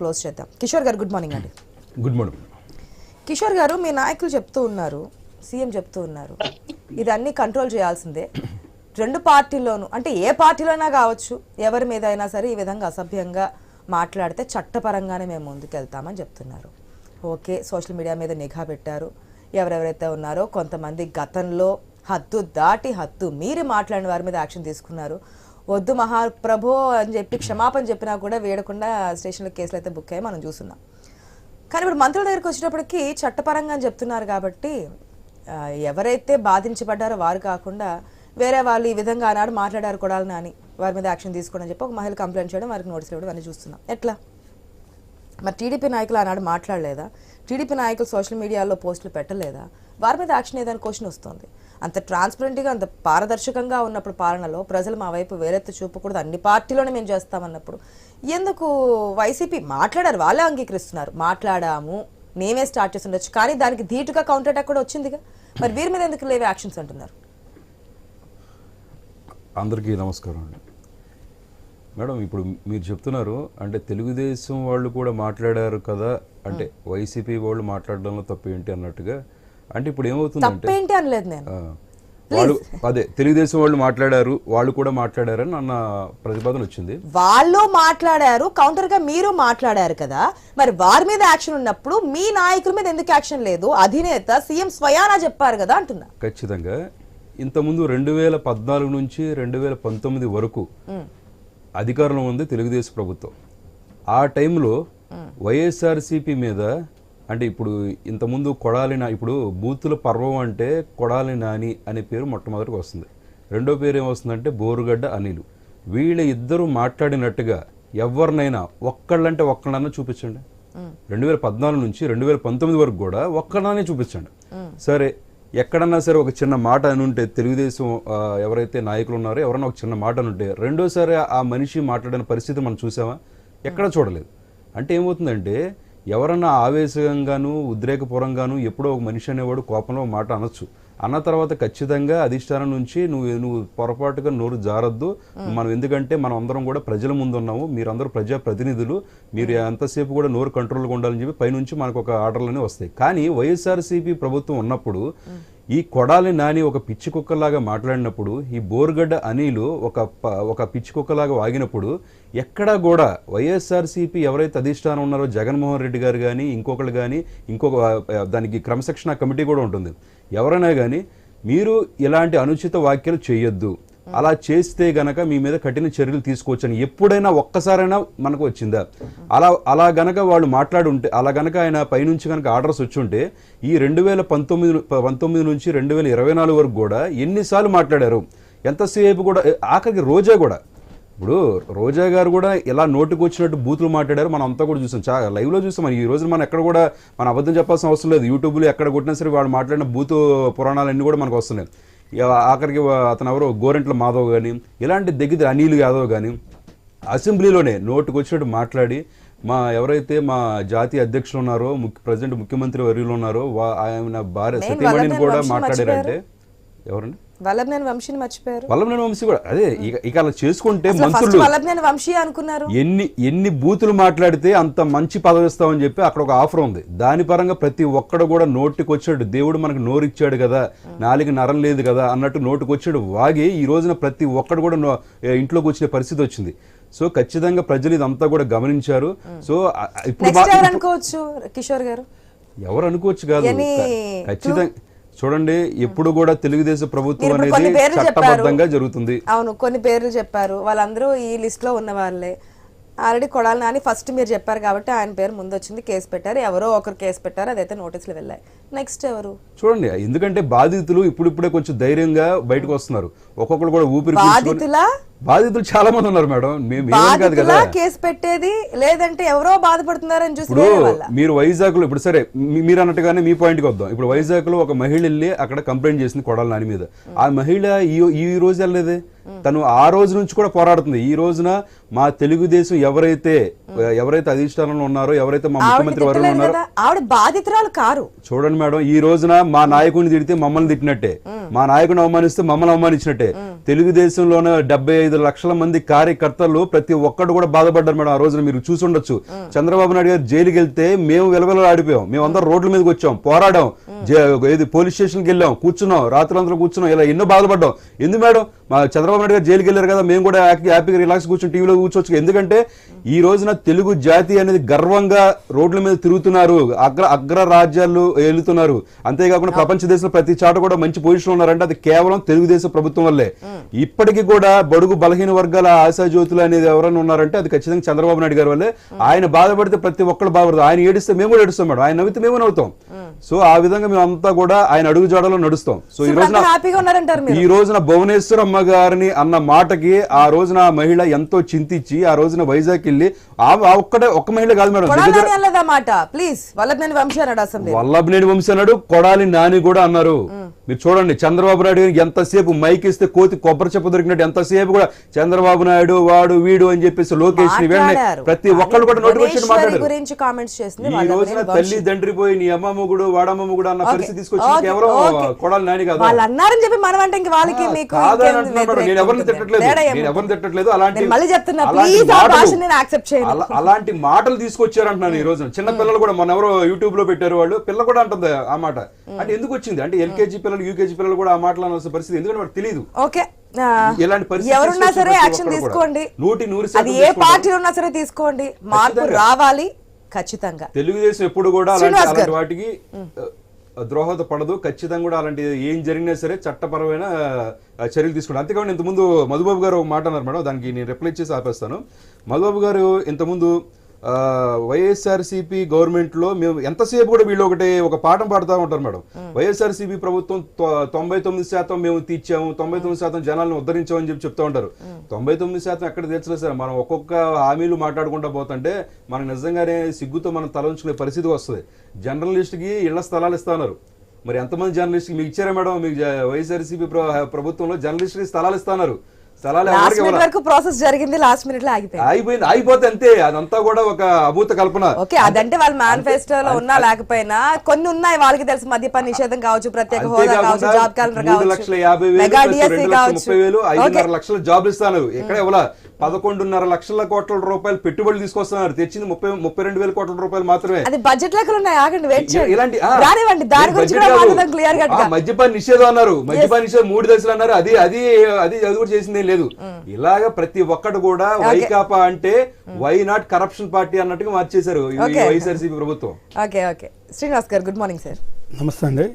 Close చేద్దాం. Kishore garu good morning అండి. Good morning. Kishore garu, మీ నాయకులు చెప్తూ ఉన్నారు, సీఎం చెప్తూ ఉన్నారు, ఇదన్నీ కంట్రోల్ చేయాల్సిందే. రెండు పార్టీల్లోనూ, అంటే ఏ పార్టీలోనైనా కావచ్చు, ఎవరి మీద అయినా సరే ఈ విధంగా అసభ్యంగా మాట్లాడితే చట్టపరంగానే మేము ముందుకెళ్తామని చెప్తున్నారు. ఓకే, సోషల్ మీడియా మీద నిఘా పెట్టారు. ఎవరెవరైతే ఉన్నారో కొంతమంది గతంలో హద్దు దాటి హద్దు మీరి మాట్లాడిన వారి మీద యాక్షన్ తీసుకున్నారు. వద్దు మహాప్రభో అని చెప్పి క్షమాపణ చెప్పినా కూడా వేయకుండా స్టేషన్లో కేసులు అయితే బుక్ అయ్యి మనం చూస్తున్నాం. కానీ ఇప్పుడు మంత్రుల దగ్గరికి వచ్చేటప్పటికి చట్టపరంగా అని చెప్తున్నారు కాబట్టి ఎవరైతే బాధించబడ్డారో వారు కాకుండా వేరే వాళ్ళు ఈ విధంగా ఆనాడు మాట్లాడారు కొడాలి నాని, వారి మీద యాక్షన్ తీసుకోవడం అని చెప్పి ఒక మహిళ కంప్లైంట్ చేయడం, వారికి నోటీసులు ఇవ్వడం అన్నీ చూస్తున్నాం. ఎట్లా మరి టీడీపీ నాయకులు ఆనాడు మాట్లాడలేదా? టీడీపీ నాయకులు సోషల్ మీడియాలో పోస్టులు పెట్టలేదా? వారి మీద యాక్షన్ ఏదైనా క్వశ్చన్ వస్తుంది. అంత ట్రాన్స్పరెంట్గా, అంత పారదర్శకంగా ఉన్నప్పుడు పాలనలో ప్రజలు మా వైపు వేరెత్తి చూపకూడదు, అన్ని పార్టీలోనే మేము చేస్తామన్నప్పుడు ఎందుకు వైసీపీ మాట్లాడారు? వాళ్ళే అంగీకరిస్తున్నారు, మాట్లాడాము, మేమే స్టార్ట్ చేసి ఉండొచ్చు, కానీ దానికి ధీటుగా కౌంటర్ అటాక్ కూడా వచ్చిందిగా. మరి వీరి మీద ఎందుకు లేవే యాక్షన్స్ అంటున్నారు? అందరికీ నమస్కారం అండి. మేడం, ఇప్పుడు మీరు చెప్తున్నారు అంటే తెలుగుదేశం వాళ్ళు కూడా మాట్లాడారు కదా, అంటే వైసీపీ వాళ్ళు మాట్లాడడంలో తప్పు ఏంటి అన్నట్టుగా. అంటే ఇప్పుడు ఏమవుతుందంటే తప్పేంటి అనలేదు నేను, వాళ్ళు అదే తెలుగుదేశం వాళ్ళు మాట్లాడారు, వాళ్ళు కూడా మాట్లాడారని అన్న ప్రతిపాదన వచ్చింది. వాళ్ళు మాట్లాడారు, కౌంటర్ గా మీరు మాట్లాడారు కదా, మరి వారి మీద యాక్షన్ ఉన్నప్పుడు మీ నాయకుల మీద ఎందుకు యాక్షన్ లేదు? అధినేత సీఎం స్వయానా చెప్పారు కదా అంటున్నా. ఖచ్చితంగా ఇంతకుముందు 2014 నుంచి 2019 వరకు అధికారంలో ఉంది తెలుగుదేశం ప్రభుత్వం. ఆ టైంలో వైఎస్ఆర్సీపీ మీద, అంటే ఇప్పుడు ఇంతకుముందు ఇప్పుడు బూతుల పర్వం అంటే కొడాలి నాని అనే పేరు మొట్టమొదటికి వస్తుంది. రెండో పేరు ఏమొస్తుందంటే బోరుగడ్డ అనిలు. వీళ్ళ ఇద్దరు మాట్లాడినట్టుగా ఎవరినైనా ఒక్కళ్ళంటే ఒక్కళ్ళన్నా చూపించండి. 2014 నుంచి 2019 వరకు కూడా ఒక్కళ్ళనే చూపించండి. సరే, ఎక్కడన్నా సరే ఒక చిన్న మాట అనుంటే తెలుగుదేశం ఎవరైతే నాయకులు ఉన్నారో ఎవరన్నా ఒక చిన్న మాట అనుంటే రెండోసారి ఆ మనిషి మాట్లాడిన పరిస్థితి మనం చూసామా? ఎక్కడ చూడలేదు. అంటే ఏమవుతుందంటే ఎవరన్నా ఆవేశంగాను ఉద్రేకపూర్వంగాను ఎప్పుడో ఒక మనిషి అనేవాడు కోపంలో మాట అనొచ్చు. అన్న తర్వాత ఖచ్చితంగా అధిష్టానం నుంచి నువ్వు పొరపాటుగా నోరు జారద్దు, మనం ఎందుకంటే మనం అందరం కూడా ప్రజల ముందు ఉన్నాము, మీరందరూ ప్రజా ప్రతినిధులు, మీరు ఎంతసేపు కూడా నోరు కంట్రోల్గా ఉండాలని చెప్పి పైనుంచి మనకు ఒక ఆర్డర్లనే వస్తాయి. కానీ వైఎస్ఆర్సీపీ ప్రభుత్వం ఉన్నప్పుడు ఈ కొడాలి నాని ఒక పిచ్చి కుక్కలాగా మాట్లాడినప్పుడు, ఈ బోరుగడ్డ అనిలు ఒక పిచ్చి కుక్కలాగా వాగినప్పుడు ఎక్కడా కూడా వైఎస్ఆర్సీపీ ఎవరైతే అధిష్టానం ఉన్నారో జగన్మోహన్ రెడ్డి గారు కానీ ఇంకొకరు కానీ దానికి క్రమశిక్షణ కమిటీ కూడా ఉంటుంది, ఎవరైనా కానీ మీరు ఇలాంటి అనుచిత వ్యాఖ్యలు చేయొద్దు, అలా చేస్తే గనక మీ మీద కఠిన చర్యలు తీసుకోవచ్చని ఎప్పుడైనా ఒక్కసారైనా మనకు వచ్చిందా? అలా గనక వాళ్ళు మాట్లాడి ఉంటే, అలా గనక ఆయన పైనుంచి గనక ఆర్డర్స్ వచ్చి ఉంటే ఈ 2019 నుంచి 2024 వరకు కూడా ఎన్నిసార్లు మాట్లాడారు? ఎంతసేపు కూడా, ఆఖరికి రోజా కూడా, ఇప్పుడు రోజా గారు కూడా ఇలా నోటుకు వచ్చినట్టు బూతులు మాట్లాడారు. మనం అంతా కూడా చూసాం, లైవ్లో చూసాం. ఈ రోజు మనం ఎక్కడ కూడా మనం అబద్ధం చెప్పాల్సిన అవసరం లేదు. యూట్యూబ్లో ఎక్కడ కొట్టినా సరే వాళ్ళు మాట్లాడిన బూతు పురాణాలన్నీ కూడా మనకు వస్తున్నాయి. ఆఖరికి అతను ఎవరో గోరెంట్ల మాధవ్ కానీ, ఇలాంటి దగ్గర అనిల్ యాదవ్ కానీ అసెంబ్లీలోనే నోటుకు వచ్చినట్టు మాట్లాడి ఎవరైతే మా జాతీయ అధ్యక్షులు ఉన్నారో, ప్రజెంట్ ముఖ్యమంత్రి వర్యులు ఉన్నారో ఆయన భార్య సతీమణిని కూడా మాట్లాడారంటే ఎవరండి? వల్లభనేని వంశీని మర్చిపోయారు. వల్లభనేని వంశీ కూడా అదే. ఇక అలా చేసుకుంటే మంత్రులు వల్లభనేని వంశీ అనుకున్నారు. ఎన్ని బూతులు మాట్లాడితే అంత మంచి పదవి ఇస్తామని చెప్పి అక్కడ ఒక ఆఫర్ ఉంది. దాని పరంగా ప్రతి ఒక్కడు కూడా నోటికి వచ్చాడు, దేవుడు మనకు నోరిచ్చాడు కదా, నాలుగు నరం లేదు కదా అన్నట్టు నోటికి వచ్చాడు వాగి ఈ రోజున ప్రతి ఒక్కడు కూడా ఇంట్లోకి వచ్చిన పరిస్థితి వచ్చింది. సో ఖచ్చితంగా ప్రజలు ఇదంతా కూడా గమనించారు. సో ఇప్పుడు అనుకోవచ్చు కిషోర్ గారు, ఎవరు అనుకోవచ్చు కాదు, ఖచ్చితంగా చూడండి, ఎప్పుడు కూడా తెలుగుదేశం ప్రభుత్వం అనేది చట్టబద్ధంగా జరుగుతుంది. అవును, కొన్ని పేర్లు చెప్పారు, వాళ్ళందరూ ఈ లిస్ట్ లో ఉన్న వాళ్ళే. ఆల్రెడీ కొడాలి నాని ఫస్ట్ మీరు చెప్పారు కాబట్టి ఆయన పేరు ముందు వచ్చింది, కేసు పెట్టారు, ఎవరో ఒకరు కేసు పెట్టారు, అదైతే నోటీసులు వెళ్ళాయి. నెక్స్ట్ ఎవరు చూడండి, ఎందుకంటే బాధితులు ఇప్పుడిప్పుడే కొంచెం ధైర్యంగా బయటకు వస్తున్నారు. ఒక్కొక్కరు కూడా ఊపిరి బాధితులు చాలా మంది ఉన్నారు మేడం. మేము కాదు కదా కేసు పెట్టేది, లేదంటే ఎవరో బాధపడుతున్నారని చూసి మీరు వైజాగ్ లో, ఇప్పుడు సరే మీరు అన్నట్టుగానే మీ పాయింట్కి వద్దాం. ఇప్పుడు వైజాగ్ లో ఒక మహిళ వెళ్ళి అక్కడ కంప్లైంట్ చేసింది కొడాలి నాని మీద. ఆ మహిళ ఈ రోజు వెళ్ళలేదే, తను ఆ రోజు నుంచి కూడా పోరాడుతుంది. ఈ రోజున మా తెలుగుదేశం ఎవరైతే అధిష్టానంలో ఉన్నారో, ఎవరైతే మా ముఖ్యమంత్రి వర్గంలో ఉన్నారో ఆవిడ బాధితురాలు కారు. చూడండి మేడం, ఈ రోజున మా నాయకుడిని తిడితే మమ్మల్ని తిట్టినట్టే, మా నాయకుని అవమానిస్తే మమ్మల్ని అవమానించినట్టే. తెలుగుదేశంలోనే 75 లక్షల మంది కార్యకర్తలు ప్రతి ఒక్కడు కూడా బాధపడ్డారు మేడం. ఆ రోజున మీరు చూసి ఉండొచ్చు. చంద్రబాబు నాయుడు గారు జైలుకి వెళ్తే మేము వెలవెల ఆడిపోయాం, మేము అందరం రోడ్ల మీదకి వచ్చాం, పోరాడాం, పోలీస్ స్టేషన్కి వెళ్ళాం, కూర్చున్నాం, రాత్రులందరూ కూర్చున్నాం, ఇలా ఎన్నో బాధపడ్డాం. ఎందుకు మేడం? మా చంద్రబాబు నాయుడు గారు జైలుకి వెళ్ళారు కదా, మేము కూడా హ్యాపీగా రిలాక్స్ కూర్చొని టీవీలో కూర్చోవచ్చు. ఎందుకంటే ఈ రోజున తెలుగు జాతి అనేది గర్వంగా రోడ్ల మీద తిరుగుతున్నారు, అగ్ర రాజ్యాలు వెళ్తున్నారు. అంతేకాకుండా ప్రపంచ దేశంలో ప్రతి చాట కూడా మంచి పొజిషన్ ఉన్నారంటే అది కేవలం తెలుగుదేశం ప్రభుత్వం వల్లే. ఇప్పటికీ కూడా బడుగు బలహీన వర్గాల ఆశాజ్యోతులు అనేది ఎవరైనా ఉన్నారంటే అది ఖచ్చితంగా చంద్రబాబు నాయుడు గారి వల్లే. ఆయన బాధపడితే ప్రతి ఒక్కరు బాధపడతారు. ఆయన ఏడిస్తే మేము కూడా ఏడుస్తాం మేడం, ఆయన నవ్వితే మేము నవ్వుతాం. సో ఆ విధంగా మేము అంతా కూడా ఆయన అడుగు జాడలో నడుస్తాం. సో ఈ రోజున భువనేశ్వరమ్మ గారిని అన్న మాటకి ఆ రోజున మహిళ ఎంతో చింతించి ఆ రోజున వైజాగ్ వెళ్ళి ఒక్క మహిళ కాదు మేడం, వల్లభనేని వంశీ అన్నాడు, కొడాలి నాని కూడా అన్నారు. మీరు చూడండి, చంద్రబాబు నాయుడు ఎంతసేపు మైక్ ఇస్తే కోతి కొబ్బరి చెప్ప దొరికినట్టు ఎంతసేపు కూడా చంద్రబాబు నాయుడు వాడు వీడు అని చెప్పేసి లోకేష్ ప్రతి ఒక్కళ్ళు కూడా నోటిఫికేషన్ మాట్లాడారు. ఈ రోజున తల్లి దండ్రి పోయి నీ అమ్మ మొగుడు వాడమ్మ మొగుడు అన్న పరిస్థితి తీసుకొచ్చి కేవలం కొడాలి నాని కాదు. నేను ఎవరిని తిట్టట్లేదు, అలాంటి మాటలు తీసుకొచ్చారంటున్నాను. ఈ రోజున చిన్న పిల్లలు కూడా మొన్న ఎవరో యూట్యూబ్ లో పెట్టారు, వాళ్ళు పిల్ల కూడా అంటుంది ఆ మాట. అంటే ఎందుకు వచ్చింది అంటే ఎల్కేజీ పిల్లలు యూకేజీ పిల్లలు కూడా ఆ మాటలు అనాల్సిన పరిస్థితి, ఎందుకంటే వాళ్ళకి తెలియదు. ఇలాంటి పరిస్థితి ఎవరున్నా సరే యాక్షన్ తీసుకోండి, 100% ఏ పార్టీ ఉన్నా సరే తీసుకోండి, మార్పు రావాలి ఖచ్చితంగా. తెలుగుదేశం ఎప్పుడు కూడా అలాంటి వాటికి ద్రోహద పడదు. ఖచ్చితంగా కూడా అలాంటి ఏం జరిగినా సరే చట్టపరమైన చర్యలు తీసుకుంటారు. అంతేకాకుండా ఇంతకుముందు మధుబాబు గారు మాట అన్నారు మేడం, దానికి నేను రిప్లై చేసి ఆపేస్తాను. మధుబాబు గారు ఇంతకుముందు వైఎస్ఆర్సీపీ గవర్నమెంట్ లో మేము ఎంతసేపు కూడా వీళ్ళు ఒక పాఠం పాడుతూ ఉంటారు మేడం. వైఎస్ఆర్సీపీ ప్రభుత్వం 99% మేము తీర్చాము, 99% జనాలను ఉద్ధరించామని చెప్తూ ఉంటారు. 99% ఎక్కడ తీర్చలేదు సార్. మనం ఒక్కొక్క హామీలు మాట్లాడుకుంటూ పోతుంటే మనకు నిజంగానే సిగ్గుతో మనం తల ఉంచుకునే పరిస్థితి వస్తుంది. జర్నలిస్ట్ కి ఇళ్ల స్థలాలు ఇస్తున్నారు. మరి ఎంతమంది జర్నలిస్ట్ మీకు ఇచ్చారా మేడం? మీకు వైఎస్ఆర్సీపీ ప్రభుత్వంలో జర్నలిస్ట్ కి స్థలాలు ఇస్తున్నారు. ప్రాసెస్ జరిగింది, లాస్ట్ మినిట్ లో అయిపోయింది, అయిపోతే అంతే. అదంతా కూడా ఒక అభూత కల్పన. ఓకే, అదంటే వాళ్ళ మేనిఫెస్టోలో ఉన్నా లేకపోయినా కొన్ని ఉన్నాయి, వాళ్ళకి తెలుసు. మద్యపాన నిషేధం కావచ్చు, ప్రత్యేక హోదా కావచ్చు, జాబ్ క్యాలెండర్ కావచ్చు, 2,50,000 5,500 లక్షల జాబ్లు ఇస్తున్నారు. ఎక్కడ ఇవ్వాల 11.5 లక్షల కోట్ల రూపాయలు పెట్టుబడులు తీసుకొస్తున్నారు. తెచ్చింది 32,000 కోట్ల రూపాయలు మాత్రమే. అది బడ్జెట్ లెక్కలు ఉన్నాయి. ఆగండి, వెయిట్ చేయండి. ఇలాంటి క్లియర్ గా మద్యపాన నిషేధం అన్నారు, మద్యపాన నిషేధం 3 దశలు అన్నారు. అది కూడా చేసింది లేదు. ఇలాగ ప్రతి ఒక్కటి కూడా వైకాపా అంటే వై నాట్ కరప్షన్ పార్టీ అన్నట్టుగా మార్చేశారు వైఎస్ఆర్సీపీ ప్రభుత్వం. ఓకే ఓకే శ్రీనివాస్ గారు, గుడ్ మార్నింగ్ సార్. నమస్తే అండి.